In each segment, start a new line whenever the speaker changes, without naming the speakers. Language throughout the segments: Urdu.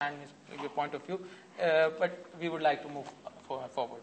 understand your point of view, but we would like to move forward.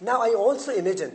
Now I also imagine,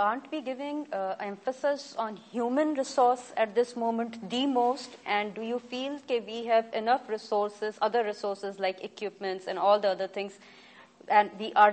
aren't we giving emphasis on human resource at this moment the most, and do you feel that we have enough resources, other resources like equipments and all the other things, and we are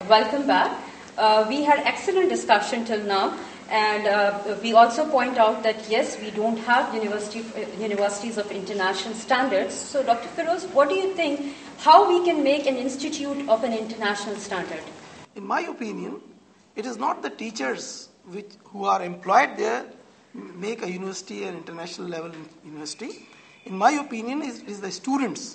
Welcome back. We had excellent discussion till now, and we also point out that yes, we don't have universities of international standards. So Dr. Feroz, what do you think, how we can make an institute of an international standard?
In my opinion, it is not the teachers who are employed there make a university an international level university. In my opinion, it is the students.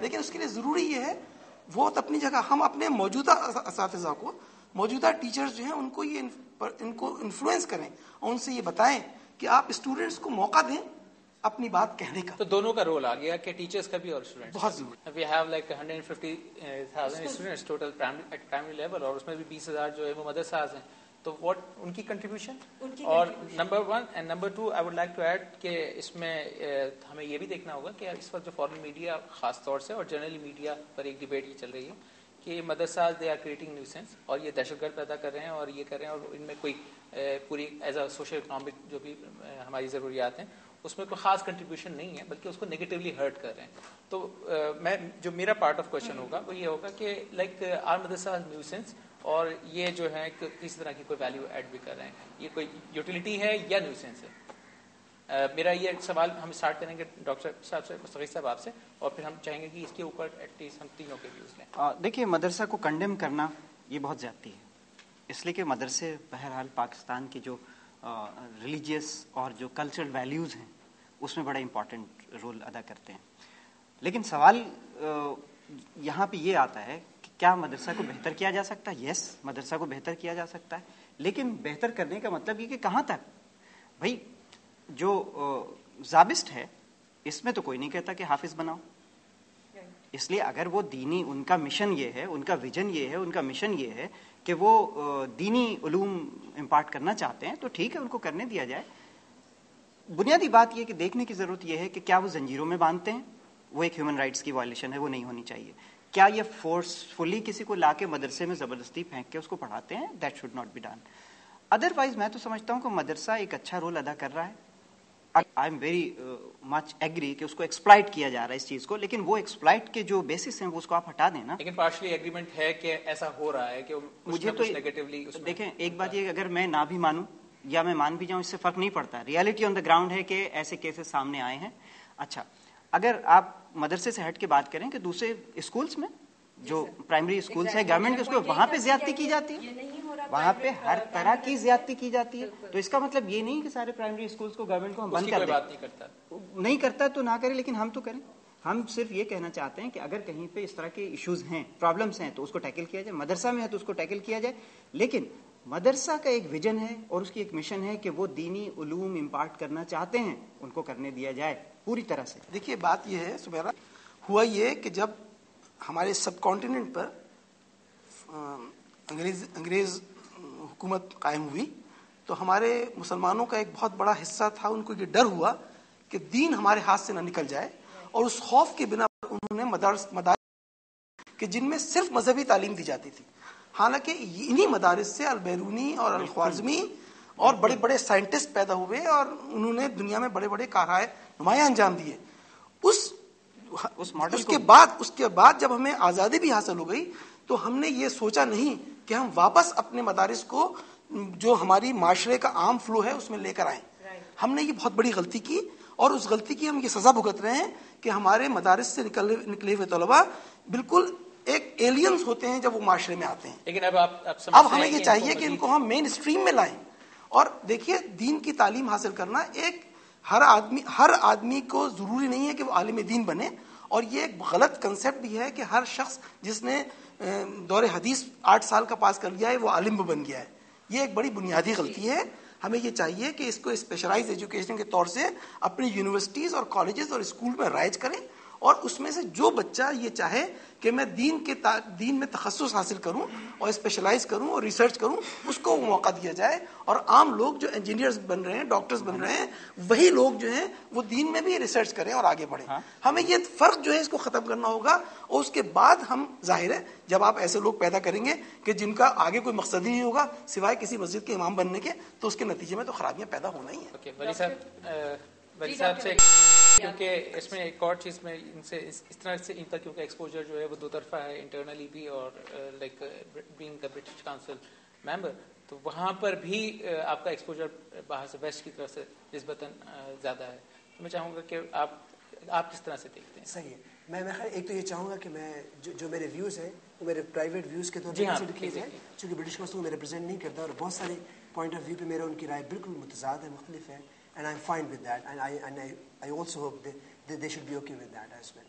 لیکن اس کے لیے ضروری یہ ہے وہ اپنی جگہ ہم اپنے موجودہ اساتذہ کو, موجودہ ٹیچرز جو ہیں ان کو انفلوئنس کریں اور ان سے یہ بتائیں کہ آپ اسٹوڈنٹس کو موقع دیں اپنی بات کہنے کا.
تو دونوں کا رول آ گیا کہ ٹیچرز کا بھی اور اسٹوڈنٹس
بہت ضروری.
We have like 150,000 students total primary level, اور اس میں بھی 20,000 جو ہے وہ مدرساز ہیں. تو واٹ ان کی کنٹریبیوشن, اور number 1 and number 2 I would like to add کہ اس میں ہمیں یہ بھی دیکھنا ہوگا کہ اس وقت جو فارن میڈیا خاص طور سے اور جنرلی میڈیا پر ایک ڈبیٹ یہ چل رہی ہے کہ madrasas they are creating nuisance, اور یہ دہشت گرد پیدا کر رہے ہیں اور یہ کر رہے ہیں, اور ان میں کوئی پوری ایز اے سوشل اکنامک جو بھی ہماری ضروریات ہیں اس میں کوئی خاص کنٹریبیوشن نہیں ہے, بلکہ اس کو نیگیٹولی ہرٹ کر رہے ہیں. تو میں جو میرا پارٹ آف کوشچن ہوگا وہ یہ ہوگا کہ لائک آر مدرسہ نیوسنس, اور یہ جو ہے کسی طرح کی کوئی ویلیو ایڈ بھی کر رہے ہیں, یہ کوئی یوٹیلیٹی ہے یا نیوسنس ہے. میرا یہ سوال ہم اسٹارٹ کریں گے ڈاکٹر صاحب سے, مستقیق صاحب آپ سے, اور پھر ہم چاہیں گے کہ اس کے اوپر ایٹ لیسٹ ہم تینوں کے ویوز لیں.
دیکھیے مدرسہ کو کنڈیم کرنا یہ بہت زیادتی ہے, اس لیے کہ مدرسے بہرحال پاکستان کے جو ریلیجیس اور جو کلچرل ویلیوز ہیں اس میں بڑا امپورٹنٹ رول ادا کرتے ہیں. لیکن سوال یہاں پہ یہ آتا ہے کہ کیا مدرسہ کو بہتر کیا جا سکتا ہے؟ یس, مدرسہ کو بہتر کیا جا سکتا ہے, لیکن بہتر کرنے کا مطلب یہ کہ کہاں تک. بھائی جو ضابطہ ہے اس میں تو کوئی نہیں کہتا کہ حافظ بناؤ, اس لیے اگر وہ دینی, ان کا مشن یہ ہے, ان کا ویژن یہ ہے, ان کا مشن یہ ہے کہ وہ دینی علوم امپارٹ کرنا چاہتے ہیں تو ٹھیک ہے, ان کو کرنے دیا جائے. بنیادی بات یہ کہ دیکھنے کی ضرورت یہ ہے کہ کیا وہ زنجیروں میں باندھتے ہیں, وہ ایک ہیومن رائٹس کی وائلیشن ہے, وہ نہیں ہونی چاہیے. کیا یہ فورسفلی کسی کو لا کے مدرسے میں زبردستی پھینک کے اس کو پڑھاتے ہیں؟ That should not be done. Otherwise میں تو سمجھتا ہوں کہ مدرسہ ایک اچھا رول ادا کر رہا ہے. I am very much agree کہ اس کو ایکسپلائٹ کیا جا رہا ہے اس چیز کو, لیکن وہ ایکسپلائٹ کے جو بیسس ہیں وہ اس کو آپ ہٹا دینا.
لیکن پارشلی ایگریمنٹ ہے کہ ایسا ہو رہا ہے کہ
مجھے تو دیکھیں ایک بات یہ, اگر میں نہ بھی مانوں یا میں مان بھی جاؤں اس سے فرق نہیں پڑتا. ریالٹی آن دا گراؤنڈ ہے کہ ایسے کیسز سامنے آئے ہیں. اچھا, اگر آپ مدرسے سے ہٹ کے بات کریں کہ دوسرے اسکولس میں جو پرائمری اسکولس ہیں گورنمنٹ کے اسکول, وہاں پہ زیادتی کی جاتی ہے, وہاں پہ ہر طرح کی زیادتی کی جاتی ہے. تو اس کا مطلب یہ نہیں کہ سارے پرائمری اسکولس کو گورنمنٹ کو ہم بند کر دیں. نہیں کرتا تو نہ کرے, لیکن ہم تو کریں. ہم صرف یہ کہنا چاہتے ہیں کہ اگر کہیں پہ اس طرح کے ایشوز ہیں, پرابلمس ہیں, تو اس کو ٹیکل کیا جائے. مدرسہ میں ہے تو اس کو ٹیکل کیا جائے, لیکن مدرسہ کا ایک ویژن ہے اور اس کی ایک مشن ہے کہ وہ دینی علوم امپارٹ کرنا چاہتے ہیں, ان کو کرنے دیا جائے پوری طرح سے.
دیکھیے بات یہ ہے سمیرا, ہوا یہ کہ جب ہمارے سب کانٹیننٹ پر انگریز حکومت قائم ہوئی تو ہمارے مسلمانوں کا ایک بہت بڑا حصہ تھا, ان کو یہ ڈر ہوا کہ دین ہمارے ہاتھ سے نہ نکل جائے, اور اس خوف کے بنا پر انہوں نے مدارس کہ جن میں صرف مذہبی تعلیم دی جاتی تھی. حالانکہ انہی مدارس سے البیرونی اور الخوارزمی اور بڑے بڑے سائنٹسٹ پیدا ہوئے اور انہوں نے دنیا میں بڑے بڑے کارنامے نمایاں انجام دیے. اس کے بعد جب ہمیں آزادی بھی حاصل ہو گئی تو ہم نے یہ سوچا نہیں کہ ہم واپس اپنے مدارس کو جو ہماری معاشرے کا عام فلو ہے اس میں لے کر آئیں. ہم نے یہ بہت بڑی غلطی کی, اور اس غلطی کی ہم یہ سزا بھگت رہے ہیں کہ ہمارے مدارس سے نکلے ہوئے طلباء بالکل ایک ایلینز ہوتے ہیں جب وہ معاشرے میں آتے ہیں.
لیکن
اب ہمیں یہ چاہیے کہ ان کو ہم مین اسٹریم میں لائیں. اور دیکھیے دین کی تعلیم حاصل کرنا ایک ہر آدمی کو ضروری نہیں ہے کہ وہ عالم دین بنے, اور یہ ایک غلط کنسیپٹ بھی ہے کہ ہر شخص جس نے دور حدیث 8 سال کا پاس کر لیا ہے وہ عالم بن گیا ہے. یہ ایک بڑی بنیادی غلطی ہے. ہمیں یہ چاہیے کہ اس کو اسپیشلائز ایجوکیشن کے طور سے اپنی یونیورسٹیز اور کالجز اور اسکول میں رائج کریں, اور اس میں سے جو بچہ یہ چاہے کہ میں دین میں تخصص حاصل کروں اور اسپیشلائز کروں اور ریسرچ کروں, اس کو وہ موقع دیا جائے. اور عام لوگ جو انجینئرز بن رہے ہیں, ڈاکٹرز بن رہے ہیں, وہی لوگ جو ہیں وہ دین میں بھی ریسرچ کریں اور آگے بڑھیں. ہمیں یہ فرق جو ہے اس کو ختم کرنا ہوگا, اور اس کے بعد ہم ظاہر ہے جب آپ ایسے لوگ پیدا کریں گے کہ جن کا آگے کوئی مقصد ہی نہیں ہوگا سوائے کسی مسجد کے امام بننے کے, تو اس کے نتیجے میں تو خرابیاں پیدا ہونا ہی ہیں.
ولی صاحب سے کیونکہ اس میں ایک اور چیز میں ان سے اس طرح سے ان کا کیونکہ ایکسپوجر جو ہے وہ دو طرفہ ہے, انٹرنلی بھی اور like being the British council member, تو وہاں پر بھی آپ کا ایکسپوجر باہر سے ویسٹ کی طرف سے نسبتاً زیادہ ہے. تو میں چاہوں گا کہ آپ کس طرح سے دیکھتے ہیں؟
صحیح ہے. میں ایک تو یہ چاہوں گا کہ میں جو میرے ویوز ہیں وہ میرے پرائیویٹ ویوز کے طور پر ڈکلیئر ہیں, چونکہ برٹش کاؤنسل کو میں ریپرزینٹ نہیں کرتا, اور بہت سارے پوائنٹ آف ویو پہ میرا ان کی رائے بالکل متضاد ہے, مختلف ہے, and I'm fine with that, and I also hope they should be okay with that as well.